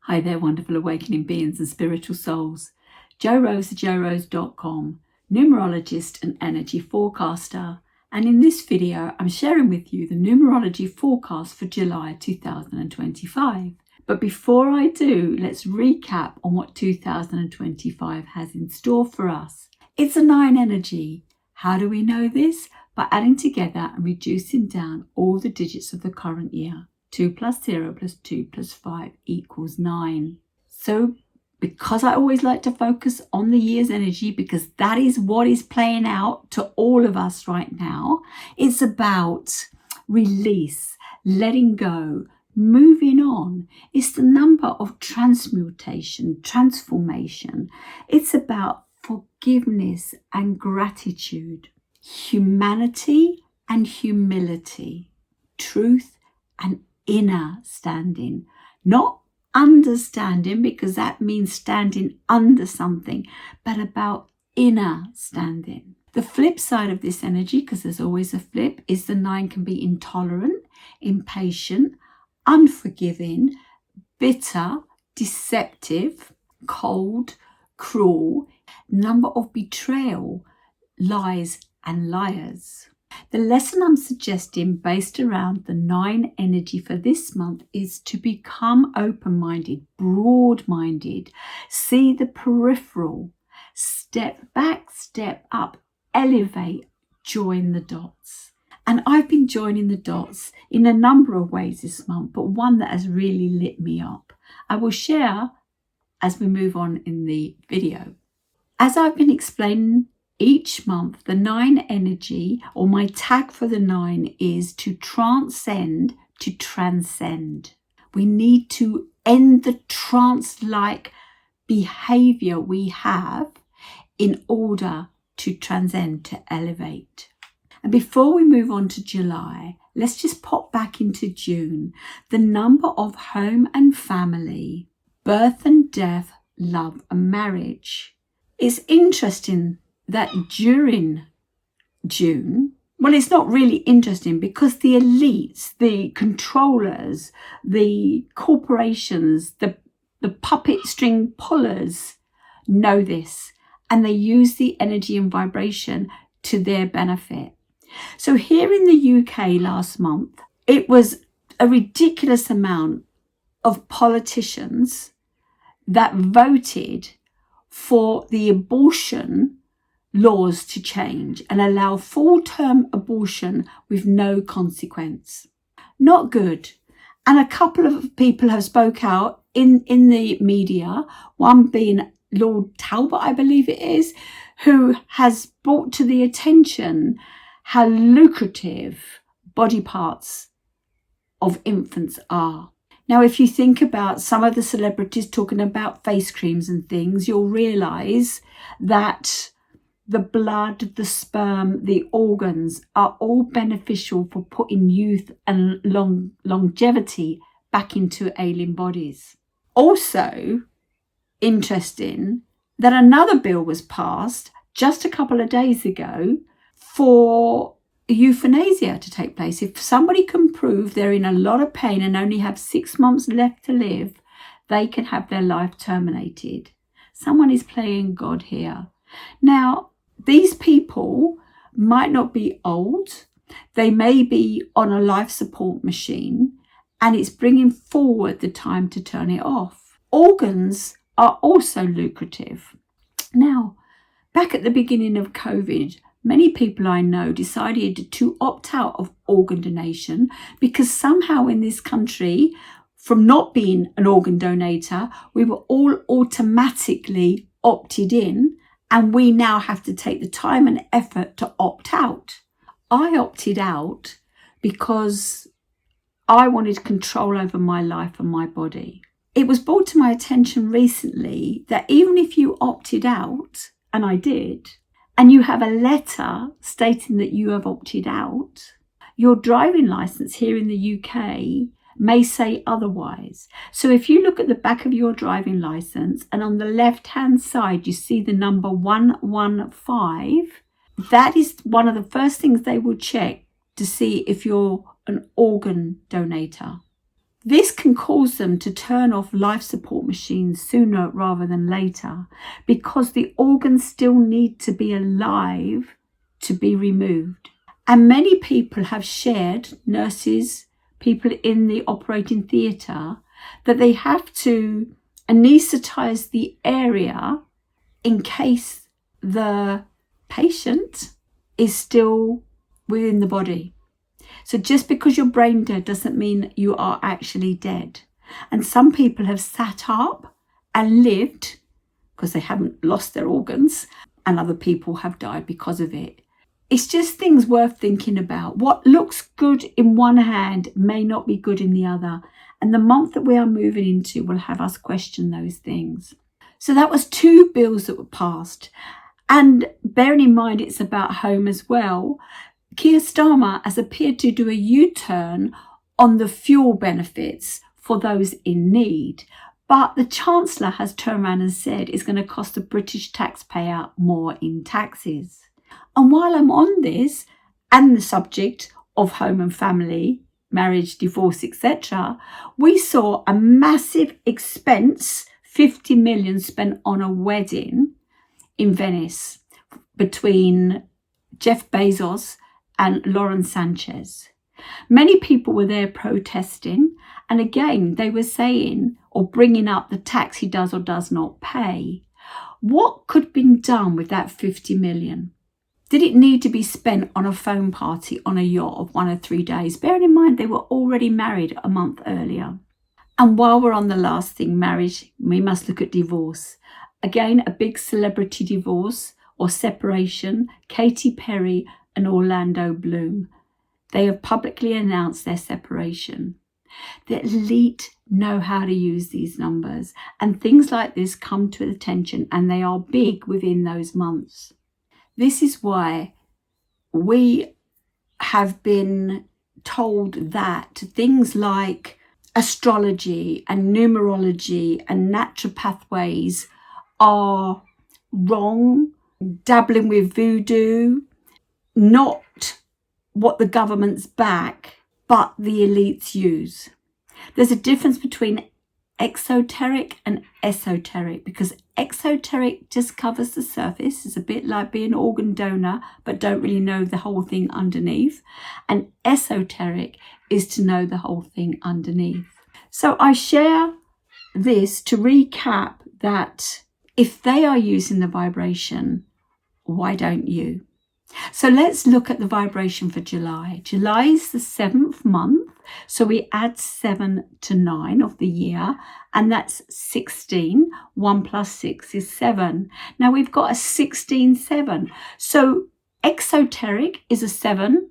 Hi there, wonderful awakening beings and spiritual souls. Jo Rose of JoRose.com, numerologist and energy forecaster. And in this video, I'm sharing with you the numerology forecast for July 2025. But before I do, let's recap on what 2025 has in store for us. It's a 9 energy. How do we know this? By adding together and reducing down all the digits of the current year. 2 plus 0 plus 2 plus 5 equals 9. So because I always like to focus on the year's energy, because that is what is playing out to all of us right now, it's about release, letting go, moving on. It's the number of transmutation, transformation. It's about forgiveness and gratitude, humanity and humility, truth and inner standing, not understanding, because that means standing under something, but about inner standing. The flip side of this energy, because there's always a flip, is the 9 can be intolerant, impatient, unforgiving, bitter, deceptive, cold, cruel, number of betrayal, lies and liars. The lesson I'm suggesting based around the 9 energy for this month is to become open-minded, broad-minded, see the peripheral, step back, step up, elevate, join the dots. And I've been joining the dots in a number of ways this month, but one that has really lit me up, I will share as we move on in the video. As I've been explaining each month, the 9 energy, or my tag for the 9, is to transcend, to transcend. We need to end the trance-like behavior we have in order to transcend, to elevate. And before we move on to July, let's just pop back into June. The number of home and family, birth and death, love and marriage. It's interesting that during June, well, it's not really interesting because the elites, the controllers, the corporations, the puppet string pullers know this, and they use the energy and vibration to their benefit. So here in the UK last month, it was a ridiculous amount of politicians that voted for the abortion laws to change and allow full-term abortion with no consequence. Not good. And a couple of people have spoke out in the media, one being Lord Talbot, I believe it is, who has brought to the attention how lucrative body parts of infants are. Now, if you think about some of the celebrities talking about face creams and things, you'll realise that the blood, the sperm, the organs are all beneficial for putting youth and longevity back into alien bodies. Also, interesting that another bill was passed just a couple of days ago for euthanasia to take place. If somebody can prove they're in a lot of pain and only have 6 months left to live, they can have their life terminated. Someone is playing God here. Now, these people might not be old. They may be on a life support machine, and it's bringing forward the time to turn it off. Organs are also lucrative. Now, back at the beginning of COVID, many people I know decided to opt out of organ donation because somehow in this country, from not being an organ donator, we were all automatically opted in, and we now have to take the time and effort to opt out. I opted out because I wanted control over my life and my body. It was brought to my attention recently that even if you opted out, and I did, and you have a letter stating that you have opted out, your driving licence here in the UK may say otherwise. So if you look at the back of your driving licence and on the left-hand side you see the number 115, that is one of the first things they will check to see if you're an organ donator. This can cause them to turn off life support machines sooner rather than later, because the organs still need to be alive to be removed. And many people have shared, nurses, people in the operating theatre, that they have to anaesthetize the area in case the patient is still within the body. So just because you're brain dead doesn't mean you are actually dead. And some people have sat up and lived because they haven't lost their organs, and other people have died because of it. It's just things worth thinking about. What looks good in one hand may not be good in the other. And the month that we are moving into will have us question those things. So that was 2 bills that were passed. And bearing in mind it's about home as well, Keir Starmer has appeared to do a U-turn on the fuel benefits for those in need. But the Chancellor has turned around and said it's going to cost the British taxpayer more in taxes. And while I'm on this and the subject of home and family, marriage, divorce, etc., we saw a massive expense, 50 million spent on a wedding in Venice between Jeff Bezos and Lauren Sanchez. Many people were there protesting, and again they were saying or bringing up the tax he does or does not pay. What could have been done with that 50 million? Did it need to be spent on a phone party on a yacht of 1 or 3 days? Bearing in mind they were already married a month earlier. And while we're on the last thing, marriage, we must look at divorce. Again, a big celebrity divorce or separation, Katy Perry and Orlando Bloom. They have publicly announced their separation. The elite know how to use these numbers, and things like this come to attention, and they are big within those months. This is why we have been told that things like astrology and numerology and naturopathways are wrong, dabbling with voodoo, not what the governments back, but the elites use. There's a difference between exoteric and esoteric, because exoteric just covers the surface. It's a bit like being an organ donor but don't really know the whole thing underneath, and esoteric is to know the whole thing underneath. So I share this to recap that if they are using the vibration, why don't you? So let's look at the vibration for July. July is the 7th month. So we add 7 to 9 of the year, and that's 16. 1 plus 6 is 7. Now we've got a 16-7. So exoteric is a 7.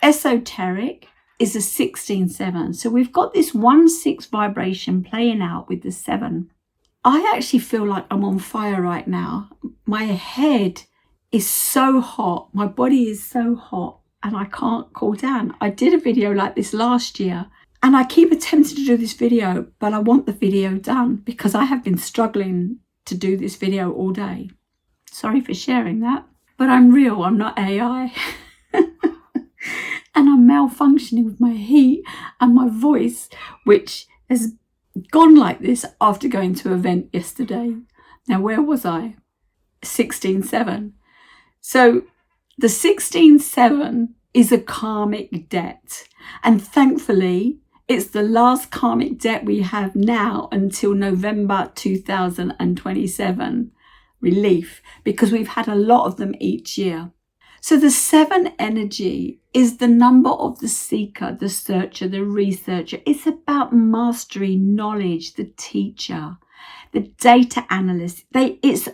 Esoteric is a 16-7. So we've got this 1-6 vibration playing out with the 7. I actually feel like I'm on fire right now. My head is so hot. My body is so hot and I can't cool down. I did a video like this last year and I keep attempting to do this video, but I want the video done because I have been struggling to do this video all day. Sorry for sharing that, but I'm real, I'm not AI. And I'm malfunctioning with my heat and my voice, which has gone like this after going to an event yesterday. Now, where was I? 16-7. So the 16-7 is a karmic debt. And thankfully, it's the last karmic debt we have now until November 2027. Relief, because we've had a lot of them each year. So the 7 energy is the number of the seeker, the searcher, the researcher. It's about mastery, knowledge, the teacher, the data analyst. It's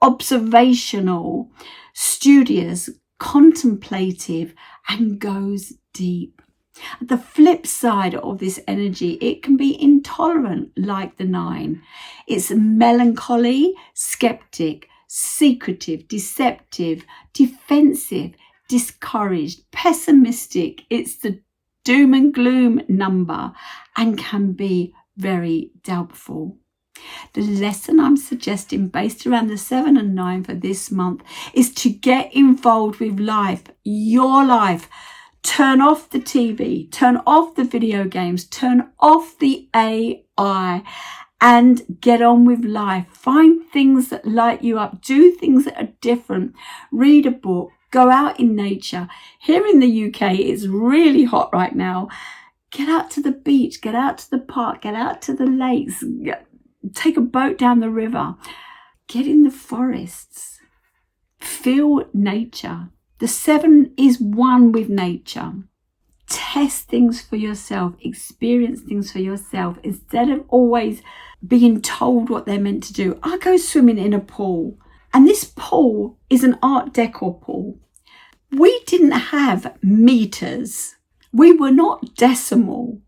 observational, studious, contemplative, and goes deep. The flip side of this energy, it can be intolerant, like the 9. It's melancholy, skeptic, secretive, deceptive, defensive, discouraged, pessimistic. It's the doom and gloom number and can be very doubtful. The lesson I'm suggesting based around the 7 and 9 for this month is to get involved with life, your life. Turn off the TV, turn off the video games, turn off the AI and get on with life. Find things that light you up, do things that are different, read a book, go out in nature. Here in the UK, it's really hot right now. Get out to the beach, get out to the park, get out to the lakes, take a boat down the river, get in the forests, feel nature. The 7 is one with nature. Test things for yourself, experience things for yourself instead of always being told what they're meant to do. I go swimming in a pool, and this pool is an Art Deco pool. We didn't have meters. We were not decimal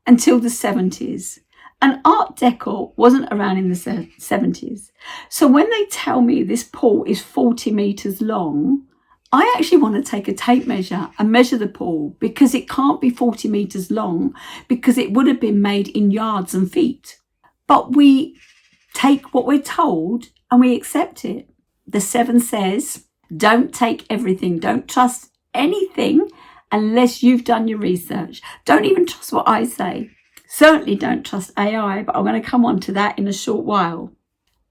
until the 70s. And Art Deco wasn't around in the 70s. So when they tell me this pool is 40 meters long, I actually want to take a tape measure and measure the pool, because it can't be 40 meters long, because it would have been made in yards and feet. But we take what we're told and we accept it. The 7 says, don't take everything. Don't trust anything unless you've done your research. Don't even trust what I say. Certainly don't trust AI, but I'm going to come on to that in a short while.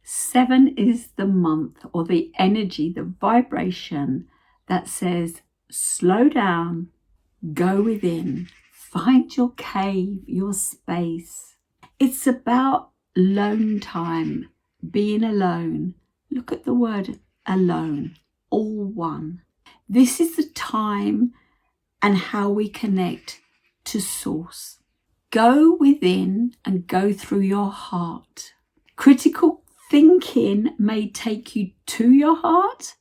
7 is the month, or the energy, the vibration that says, slow down, go within, find your cave, your space. It's about alone time, being alone. Look at the word alone, all one. This is the time and how we connect to source. Go within and go through your heart. Critical thinking may take you to your heart,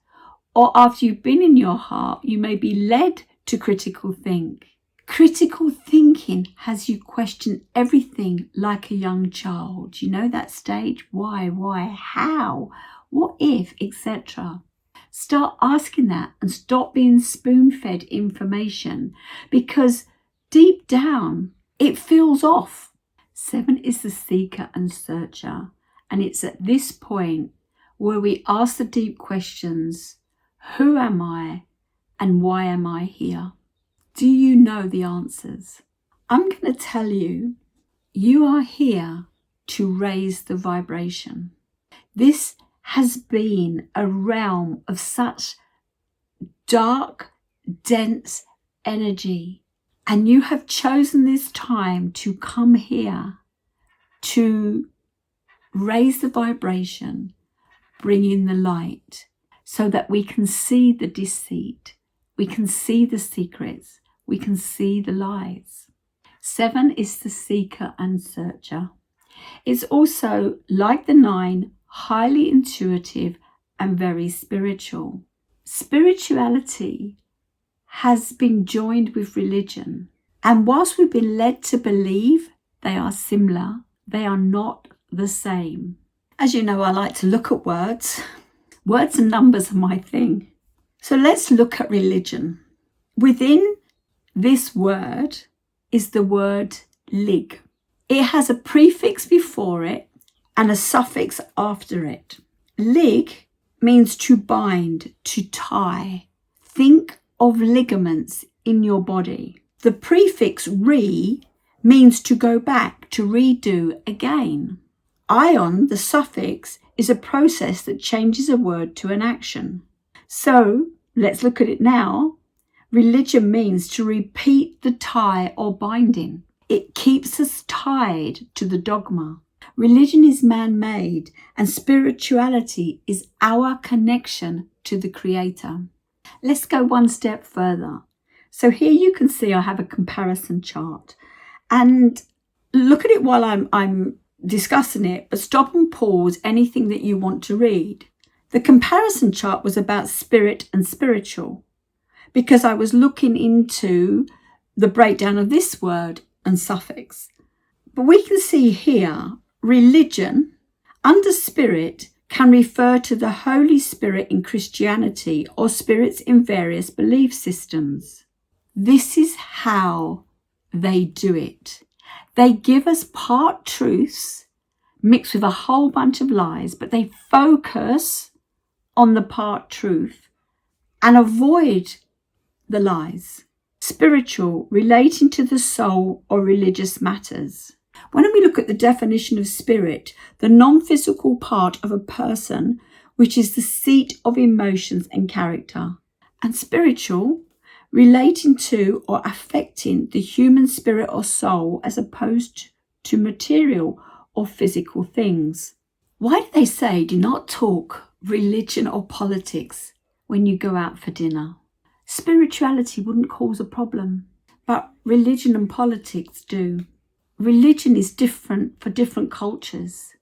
or after you've been in your heart, you may be led to critical think. Critical thinking has you question everything like a young child. You know that stage? Why, how, what if, etc. Start asking that and stop being spoon-fed information, because deep down it feels off. 7 is the seeker and searcher, and it's at this point where we ask the deep questions. Who am I and why am I here? Do you know the answers? I'm going to tell you, you are here to raise the vibration. This has been a realm of such dark, dense energy, and you have chosen this time to come here to raise the vibration, bring in the light, so that we can see the deceit, we can see the secrets, we can see the lies. 7 is the seeker and searcher. It's also, like the 9, highly intuitive and very spiritual. Spirituality has been joined with religion, and whilst we've been led to believe they are similar, they are not the same. As you know, I like to look at words. Words and numbers are my thing. So let's look at religion. Within this word is the word lig. It has a prefix before it and a suffix after it. Lig means to bind, to tie. Think of ligaments in your body. The prefix re means to go back, to redo again. Ion, the suffix, is a process that changes a word to an action. So let's look at it now. Religion means to repeat the tie or binding. It keeps us tied to the dogma. Religion is man-made, and spirituality is our connection to the Creator. Let's go one step further. So here you can see I have a comparison chart, and look at it while I'm discussing it, but stop and pause anything that you want to read. The comparison chart was about spirit and spiritual, because I was looking into the breakdown of this word and suffix. But we can see here, religion under spirit can refer to the Holy Spirit in Christianity or spirits in various belief systems. This is how they do it. They give us part truths mixed with a whole bunch of lies, but they focus on the part truth and avoid the lies. Spiritual, relating to the soul or religious matters. When we look at the definition of spirit, the non-physical part of a person, which is the seat of emotions and character. And spiritual, relating to or affecting the human spirit or soul as opposed to material or physical things. Why do they say do not talk religion or politics when you go out for dinner? Spirituality wouldn't cause a problem, but religion and politics do. Religion is different for different cultures,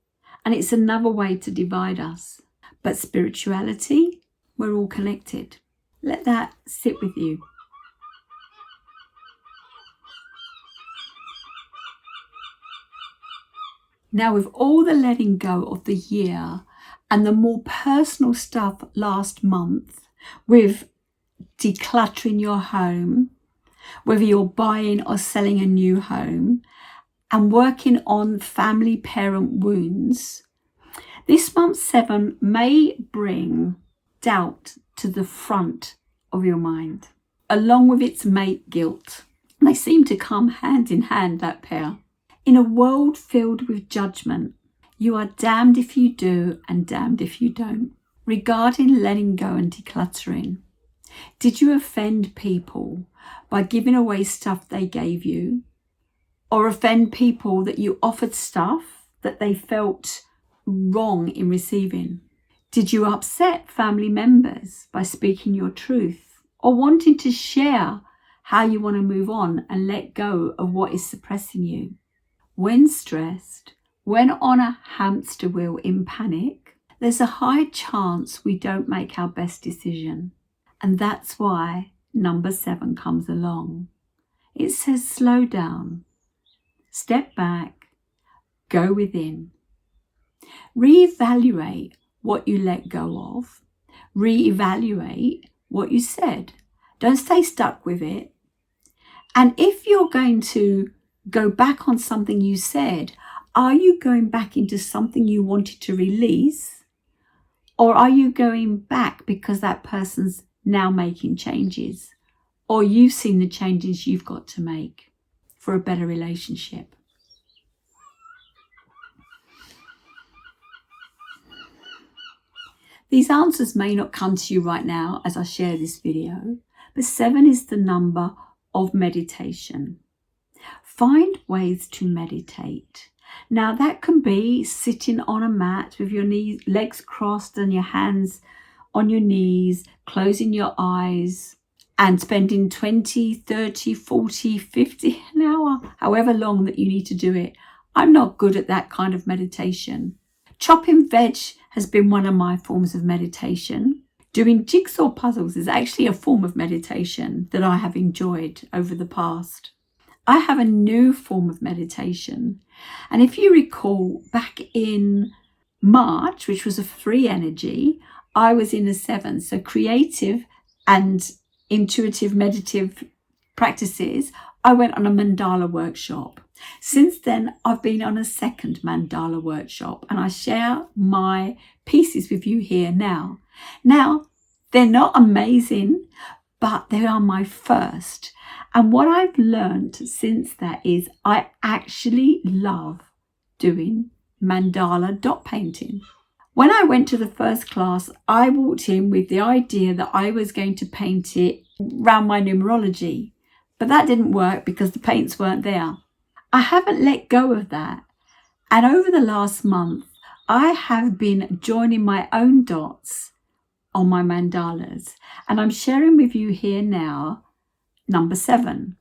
and it's another way to divide us. But spirituality, we're all connected. Let that sit with you. Now, with all the letting go of the year and the more personal stuff last month, with decluttering your home, whether you're buying or selling a new home, and working on family parent wounds, this month 7 may bring doubt to the front of your mind, along with its mate guilt. And they seem to come hand in hand, that pair. In a world filled with judgment, you are damned if you do and damned if you don't. Regarding letting go and decluttering, did you offend people by giving away stuff they gave you? Or offend people that you offered stuff that they felt wrong in receiving? Did you upset family members by speaking your truth or wanting to share how you want to move on and let go of what is suppressing you? When stressed, when on a hamster wheel in panic, there's a high chance we don't make our best decision. And that's why number 7 comes along. It says slow down, step back, go within. Reevaluate what you let go of. Reevaluate what you said. Don't stay stuck with it. And if you're going to go back on something you said, are you going back into something you wanted to release? Or are you going back because that person's now making changes? Or you've seen the changes you've got to make for a better relationship? These answers may not come to you right now as I share this video, but 7 is the number of meditation. Find ways to meditate. Now that can be sitting on a mat with your legs crossed and your hands on your knees, closing your eyes and spending 20, 30, 40, 50 an hour, however long that you need to do it. I'm not good at that kind of meditation. Chopping veg has been one of my forms of meditation. Doing jigsaw puzzles is actually a form of meditation that I have enjoyed over the past. I have a new form of meditation. And if you recall, back in March, which was a free energy, I was in a 7. So creative and intuitive meditative practices, I went on a mandala workshop. Since then, I've been on a second mandala workshop and I share my pieces with you here now. Now, they're not amazing, but they are my first. And what I've learned since that is I actually love doing mandala dot painting. When I went to the first class, I walked in with the idea that I was going to paint it around my numerology, but that didn't work because the paints weren't there. I haven't let go of that. And over the last month, I have been joining my own dots on my mandalas. And I'm sharing with you here now, number 7.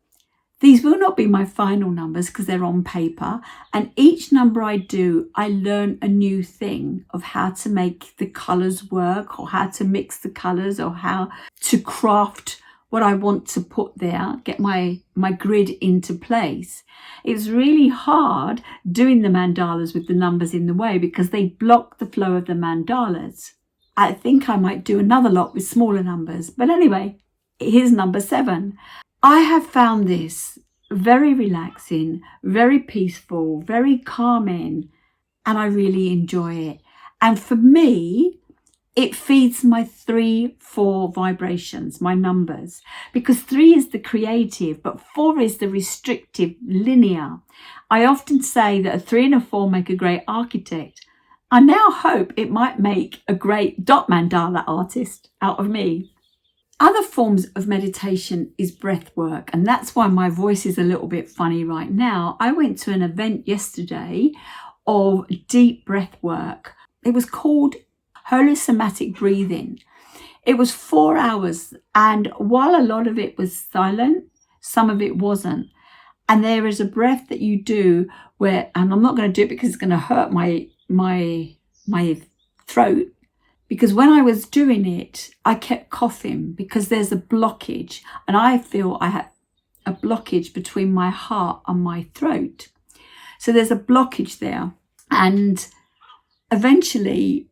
These will not be my final numbers because they're on paper. And each number I do, I learn a new thing of how to make the colours work or how to mix the colours or how to craft what I want to put there, get my grid into place. It's really hard doing the mandalas with the numbers in the way because they block the flow of the mandalas. I think I might do another lot with smaller numbers. But anyway, here's number 7. I have found this very relaxing, very peaceful, very calming, and I really enjoy it. And for me, it feeds my 3, 4 vibrations, my numbers, because 3 is the creative, but 4 is the restrictive, linear. I often say that a 3 and a 4 make a great architect. I now hope it might make a great dot mandala artist out of me. Other forms of meditation is breath work, and that's why my voice is a little bit funny right now. I went to an event yesterday of deep breath work. It was called holosomatic breathing. It was 4 hours, and while a lot of it was silent, some of it wasn't. And there is a breath that you do where, and I'm not going to do it because it's going to hurt my throat, because when I was doing it, I kept coughing because there's a blockage, and I feel I have a blockage between my heart and my throat. So there's a blockage there, and eventually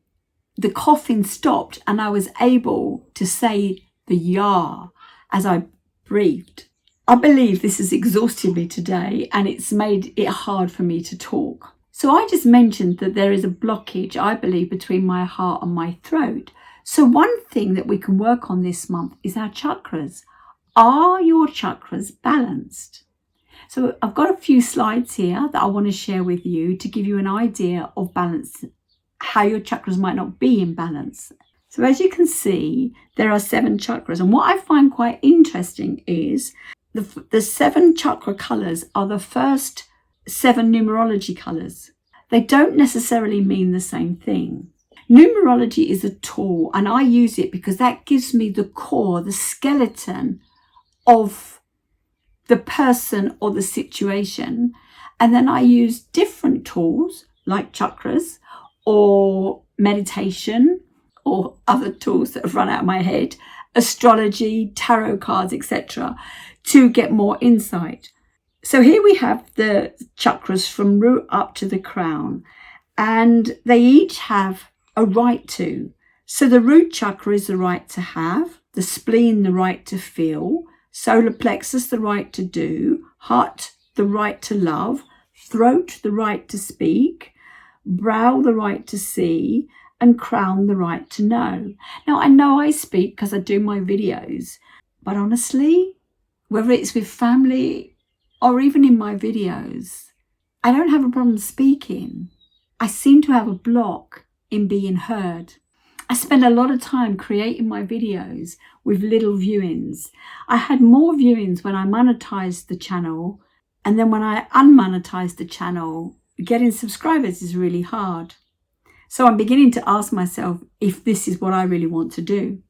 the coughing stopped and I was able to say the ya as I breathed. I believe this has exhausted me today, and it's made it hard for me to talk. So I just mentioned that there is a blockage, I believe, between my heart and my throat. So one thing that we can work on this month is our chakras. Are your chakras balanced? So I've got a few slides here that I want to share with you to give you an idea of balance, how your chakras might not be in balance. So as you can see, there are 7 chakras. And what I find quite interesting is the 7 chakra colours are the first 7 numerology colours. They don't necessarily mean the same thing. Numerology is a tool, and I use it because that gives me the core, the skeleton of the person or the situation. And then I use different tools like chakras or meditation or other tools that have run out of my head, astrology, tarot cards, etc., to get more insight. So here we have the chakras from root up to the crown, and they each have a right to. So the root chakra is the right to have, the spleen the right to feel, solar plexus the right to do, heart the right to love, throat the right to speak, brow the right to see, and crown the right to know. Now I know I speak because I do my videos, but honestly, whether it's with family or even in my videos, I don't have a problem speaking. I seem to have a block in being heard. I spend a lot of time creating my videos with little viewings. I had more viewings when I monetized the channel, and then when I unmonetized the channel, getting subscribers is really hard. So I'm beginning to ask myself if this is what I really want to do.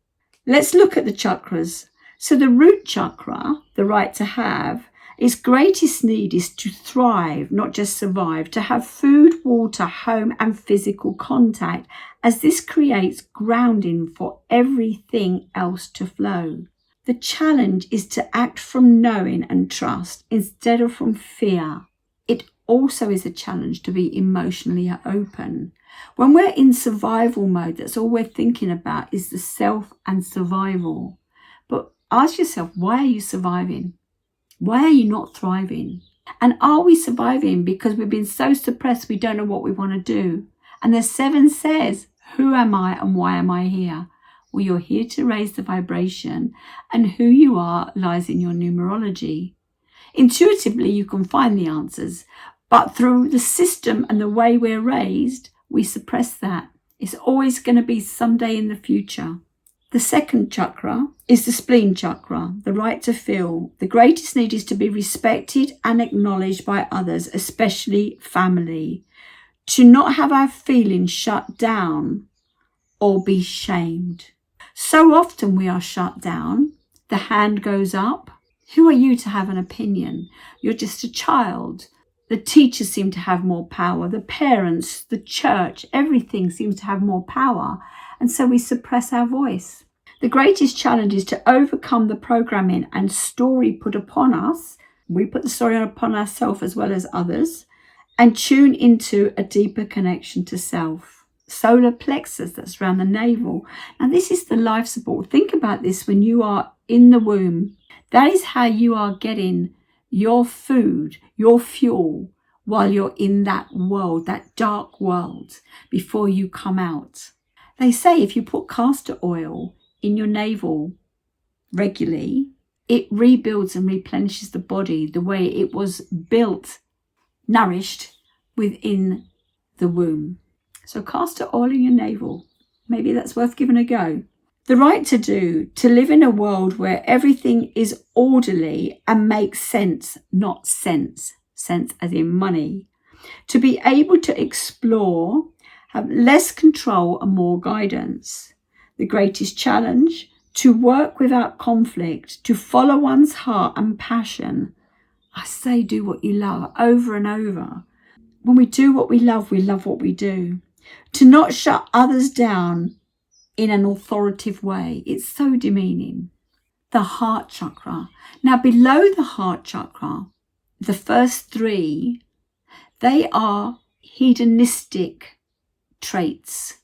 Let's look at the chakras. So the root chakra, the right to have, its greatest need is to thrive, not just survive, to have food, water, home, and physical contact, as this creates grounding for everything else to flow. The challenge is to act from knowing and trust instead of from fear. It also is a challenge to be emotionally open. When we're in survival mode, that's all we're thinking about is the self and survival. But ask yourself, why are you surviving? Why are you not thriving? And are we surviving because we've been so suppressed we don't know what we want to do? And the 7 says, who am I and why am I here? Well, you're here to raise the vibration, and who you are lies in your numerology. Intuitively, you can find the answers, but through the system and the way we're raised, we suppress that. It's always going to be someday in the future. The second chakra is the spleen chakra, the right to feel. The greatest need is to be respected and acknowledged by others, especially family. To not have our feelings shut down or be shamed. So often we are shut down. The hand goes up. Who are you to have an opinion? You're just a child. The teachers seem to have more power. The parents, the church, everything seems to have more power. And so we suppress our voice. The greatest challenge is to overcome the programming and story put upon us. We put the story upon ourselves as well as others, and tune into a deeper connection to self. Solar plexus, that's around the navel. Now this is the life support. Think about this when you are in the womb. That is how you are getting your food, your fuel, while you're in that world, that dark world, before you come out. They say if you put castor oil in your navel regularly, it rebuilds and replenishes the body the way it was built, nourished within the womb. So castor oil in your navel, maybe that's worth giving a go. The right to live in a world where everything is orderly and makes sense, not sense as in money. To be able to explore, have less control and more guidance. The greatest challenge, to work without conflict, to follow one's heart and passion. I say do what you love over and over. When we do what we love what we do. To not shut others down in an authoritative way. It's so demeaning. The heart chakra. Now below the heart chakra, the first three, they are hedonistic traits.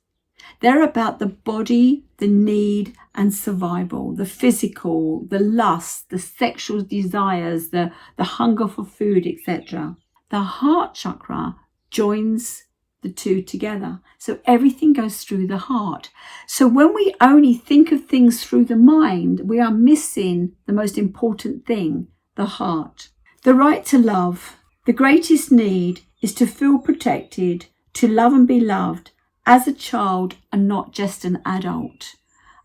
They're about the body, the need and survival, the physical, the lust, the sexual desires, the hunger for food, etc. The heart chakra joins the two together. So everything goes through the heart. So when we only think of things through the mind, we are missing the most important thing, the heart. The right to love. The greatest need is to feel protected, to love and be loved as a child and not just an adult.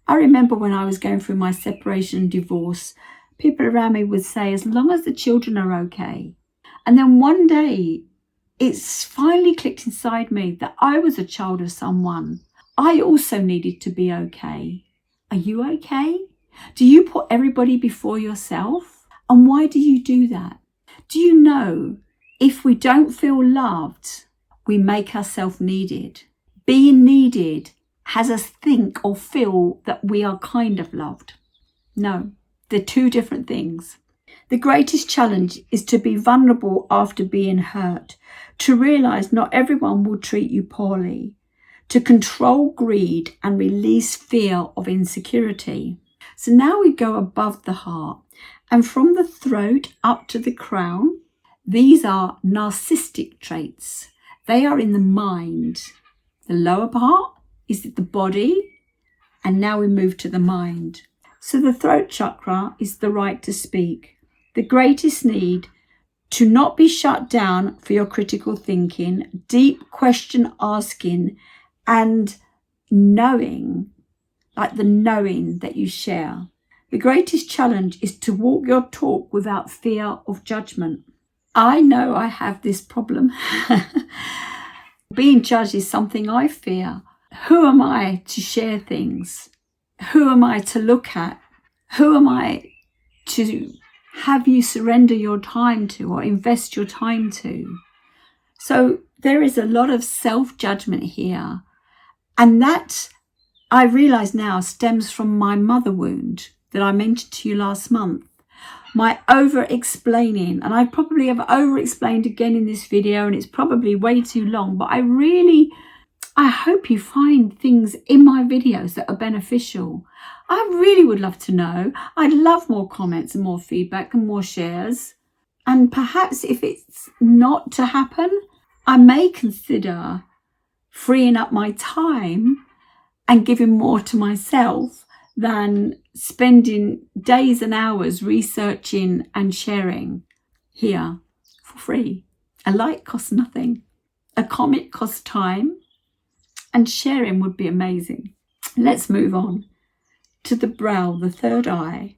I remember when I was going through my separation and divorce, people around me would say, as long as the children are okay. And then one day, it's finally clicked inside me that I was a child of someone. I also needed to be okay. Are you okay? Do you put everybody before yourself? And why do you do that? Do you know if we don't feel loved, we make ourselves needed? Being needed has us think or feel that we are kind of loved. No, they're two different things. The greatest challenge is to be vulnerable after being hurt, to realize not everyone will treat you poorly, to control greed and release fear of insecurity. So now we go above the heart, and from the throat up to the crown, these are narcissistic traits. They are in the mind. The lower part is the body, and now we move to the mind. So the throat chakra is the right to speak. The greatest need to not be shut down for your critical thinking, deep question asking, and knowing, like the knowing that you share. The greatest challenge is to walk your talk without fear of judgment. I know I have this problem. Being judged is something I fear. Who am I to share things? Who am I to look at? Who am I to have you surrender your time to or invest your time to? So there is a lot of self-judgment here. And that, I realise now, stems from my mother wound that I mentioned to you last month. My over-explaining, and I probably have over-explained again in this video, and it's probably way too long, but I hope you find things in my videos that are beneficial. I really would love to know. I'd love more comments and more feedback and more shares. And perhaps if it's not to happen, I may consider freeing up my time and giving more to myself than spending days and hours researching and sharing here for free. A like costs nothing. A comment costs time, and sharing would be amazing. Let's move on to the brow, the third eye.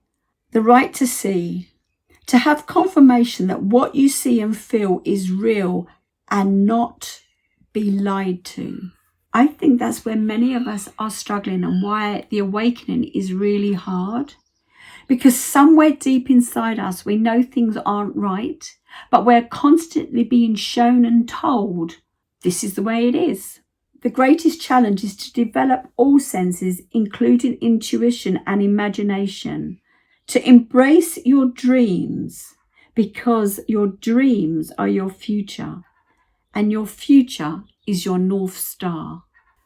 The right to see, to have confirmation that what you see and feel is real and not be lied to. I think that's where many of us are struggling, and why the awakening is really hard. Because somewhere deep inside us, we know things aren't right, but we're constantly being shown and told this is the way it is. The greatest challenge is to develop all senses, including intuition and imagination, to embrace your dreams, because your dreams are your future, and your future is your North Star.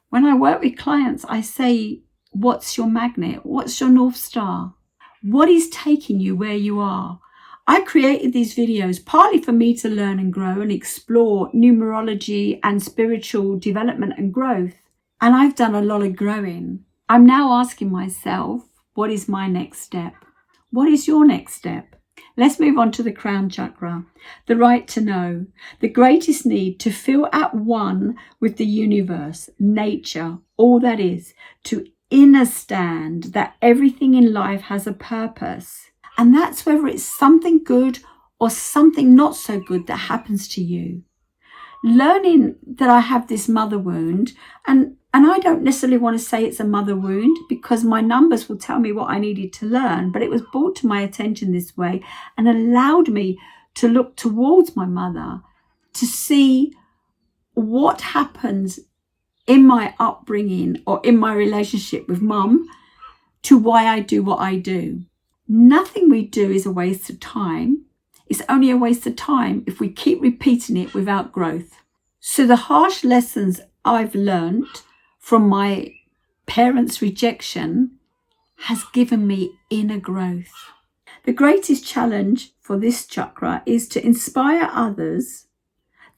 When I work with clients, I say, what's your magnet? What's your North Star? What is taking you where you are? I created these videos partly for me to learn and grow and explore numerology and spiritual development and growth. And I've done a lot of growing. I'm now asking myself, what is my next step? What is your next step? Let's move on to the crown chakra. The right to know. The greatest need to feel at one with the universe, nature, all that is. To understand that everything in life has a purpose. And that's whether it's something good or something not so good that happens to you. Learning that I have this mother wound, and I don't necessarily want to say it's a mother wound because my numbers will tell me what I needed to learn, but it was brought to my attention this way and allowed me to look towards my mother to see what happens in my upbringing or in my relationship with mum to why I do what I do. Nothing we do is a waste of time. It's only a waste of time if we keep repeating it without growth. So the harsh lessons I've learned from my parents' rejection has given me inner growth. The greatest challenge for this chakra is to inspire others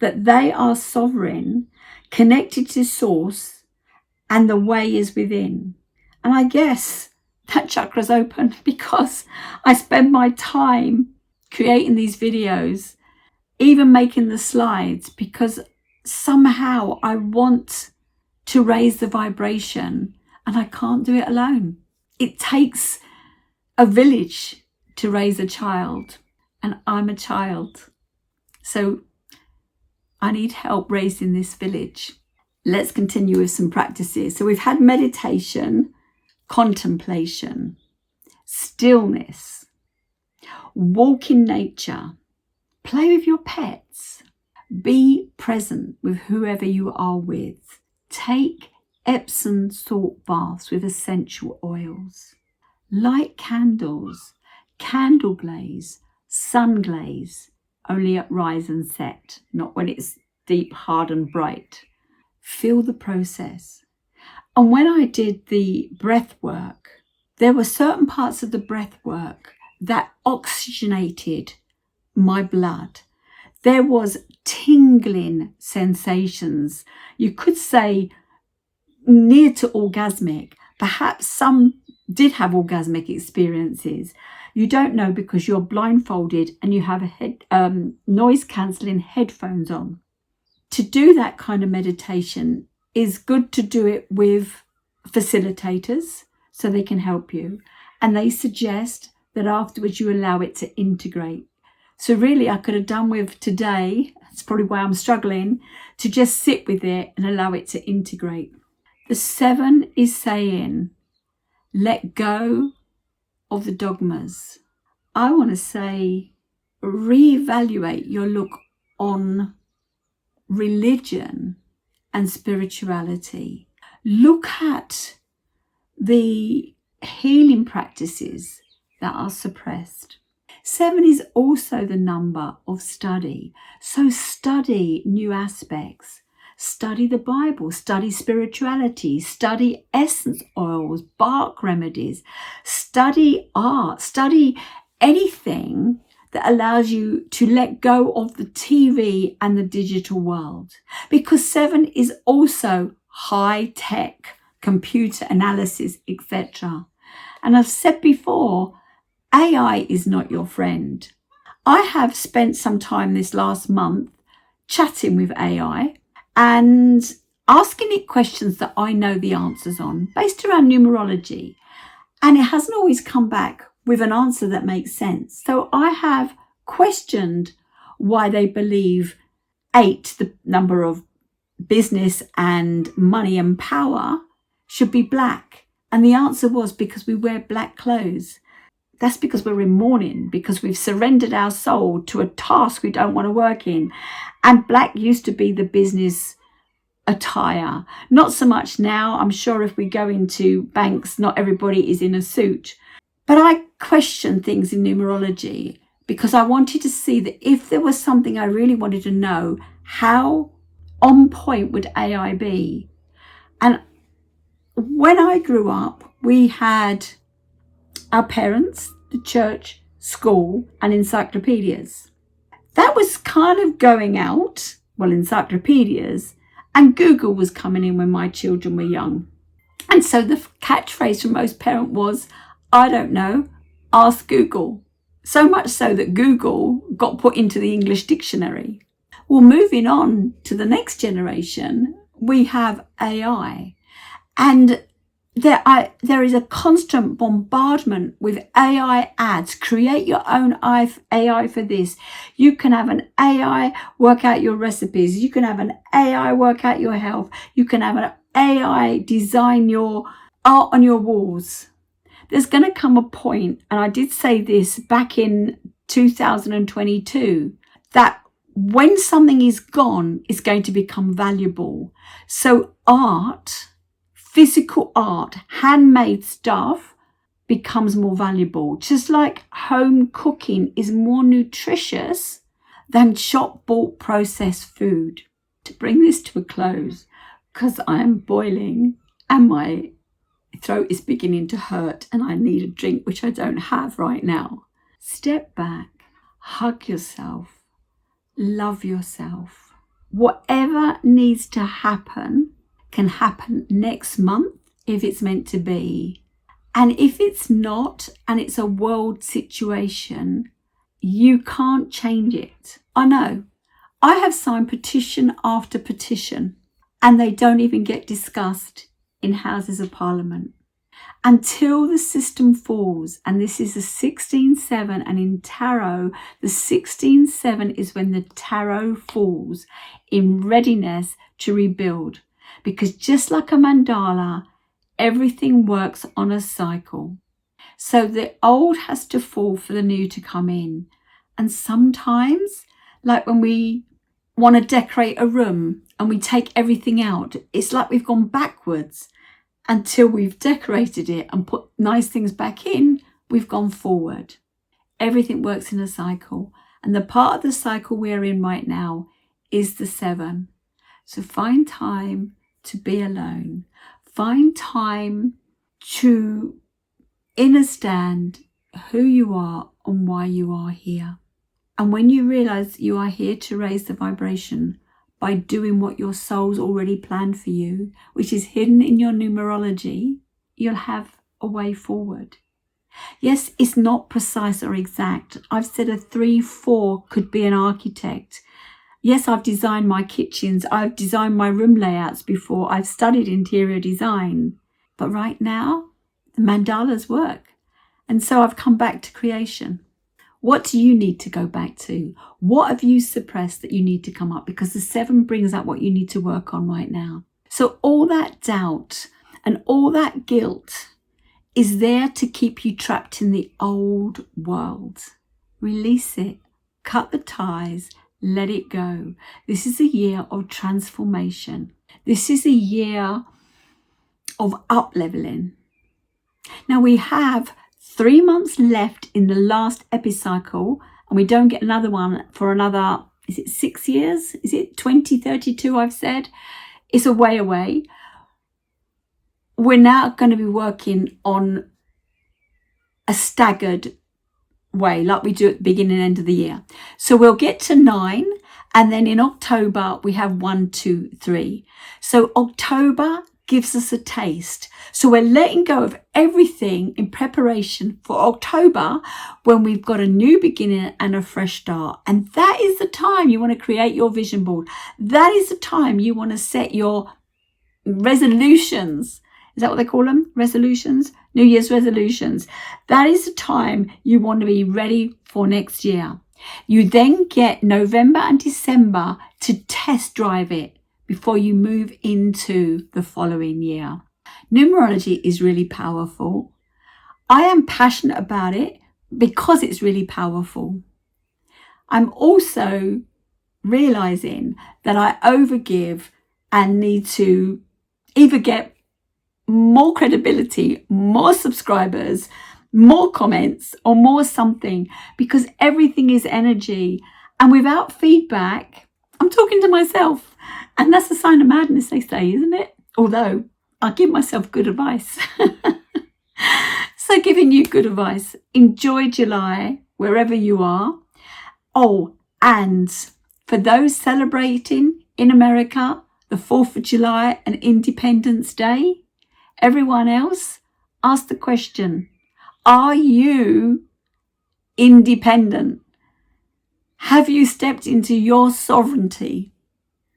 that they are sovereign, connected to source, and the way is within. And I guess that chakra's open because I spend my time creating these videos, even making the slides, because somehow I want to raise the vibration and I can't do it alone. It takes a village to raise a child, and I'm a child. So I need help raising this village. Let's continue with some practices. So we've had meditation, contemplation, stillness, walk in nature, play with your pets, be present with whoever you are with, take Epsom salt baths with essential oils, light candles, candle glaze, sun glaze, only at rise and set, not when it's deep, hard and bright. Feel the process. And when I did the breath work, there were certain parts of the breath work that oxygenated my blood. There was tingling sensations. You could say near to orgasmic. Perhaps some did have orgasmic experiences. You don't know because you're blindfolded and you have noise cancelling headphones on. To do that kind of meditation is good to do it with facilitators so they can help you. And they suggest that afterwards you allow it to integrate. So really I could have done with today, that's probably why I'm struggling, to just sit with it and allow it to integrate. The 7 is saying, let go of the dogmas. I want to say, reevaluate your look on religion and spirituality. Look at the healing practices that are suppressed. 7 is also the number of study. So study new aspects. Study the Bible, study spirituality, study essence oils, bark remedies, study art, study anything that allows you to let go of the TV and the digital world. Because 7 is also high tech, computer analysis, etc. And I've said before, AI is not your friend. I have spent some time this last month chatting with AI and asking it questions that I know the answers on, based around numerology. And it hasn't always come back with an answer that makes sense. So I have questioned why they believe 8, the number of business and money and power, should be black. And the answer was because we wear black clothes. That's because we're in mourning, because we've surrendered our soul to a task we don't want to work in. And black used to be the business attire. Not so much now. I'm sure if we go into banks, not everybody is in a suit. But I question things in numerology because I wanted to see that if there was something I really wanted to know, how on point would AI be? And when I grew up, we had our parents, the church, school, and encyclopedias. That was kind of going out, well, encyclopedias, And Google was coming in when my children were young. And so the catchphrase from most parents was, I don't know, ask Google. So much so that Google got put into the English dictionary. Well, moving on to the next generation, we have AI. And there is a constant bombardment with AI ads. Create your own AI for this. You can have an AI work out your recipes. You can have an AI work out your health. You can have an AI design your art on your walls. There's going to come a point, and I did say this back in 2022, that when something is gone, it's going to become valuable. So art, physical art, handmade stuff becomes more valuable. Just like home cooking is more nutritious than shop-bought processed food. To bring this to a close, because I am boiling and my throat is beginning to hurt and I need a drink, which I don't have right now. Step back, hug yourself, love yourself. Whatever needs to happen can happen next month if it's meant to be. And if it's not, and it's a world situation, you can't change it. I know. I have signed petition after petition, and they don't even get discussed in Houses of Parliament. Until the system falls, and this is a 16-7, and in tarot, the 16-7 is when the tarot falls in readiness to rebuild. Because just like a mandala, everything works on a cycle. So the old has to fall for the new to come in. And sometimes, like when we want to decorate a room and we take everything out, it's like we've gone backwards. Until we've decorated it and put nice things back in, we've gone forward. Everything works in a cycle. And the part of the cycle we're in right now is the 7. So find time to be alone. Find time to understand who you are and why you are here. And when you realize you are here to raise the vibration by doing what your soul's already planned for you, which is hidden in your numerology, you'll have a way forward. Yes, it's not precise or exact. I've said a 3-4 could be an architect. Yes, I've designed my kitchens. I've designed my room layouts before. I've studied interior design. But right now, the mandalas work. And so I've come back to creation. What do you need to go back to? What have you suppressed that you need to come up? Because the 7 brings out what you need to work on right now. So all that doubt and all that guilt is there to keep you trapped in the old world. Release it. Cut the ties. Let it go. This is a year of transformation. This is a year of up-leveling. Now we have 3 months left in the last epicycle, and we don't get another one for another, is it 6 years? Is it 2032 I've said? It's a way away. We're now going to be working on a staggered way like we do at the beginning and end of the year. So we'll get to 9, and then in October we have 1, 2, 3. So October gives us a taste. So we're letting go of everything in preparation for October, when we've got a new beginning and a fresh start. And that is the time you want to create your vision board. That is the time you want to set your resolutions. Is that what they call them? Resolutions? New Year's resolutions. That is the time you want to be ready for next year. You then get November and December to test drive it before you move into the following year. Numerology is really powerful. I am passionate about it because it's really powerful. I'm also realizing that I overgive and need to either get more credibility, more subscribers, more comments, or more something, because everything is energy. And without feedback, I'm talking to myself. And that's a sign of madness, they say, isn't it? Although I give myself good advice. So giving you good advice. Enjoy July, wherever you are. Oh, and for those celebrating in America, the 4th of July and Independence Day? Everyone else, ask the question, are you independent? Have you stepped into your sovereignty?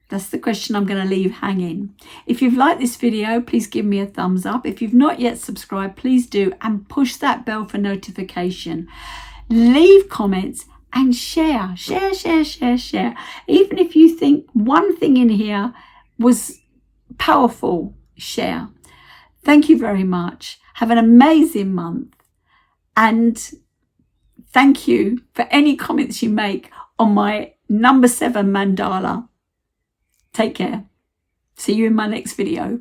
That's the question I'm going to leave hanging. If you've liked this video, please give me a thumbs up. If you've not yet subscribed, please do, and push that bell for notification. Leave comments and share. Even if you think one thing in here was powerful, share. Thank you very much. Have an amazing month. And thank you for any comments you make on my number 7 mandala. Take care. See you in my next video.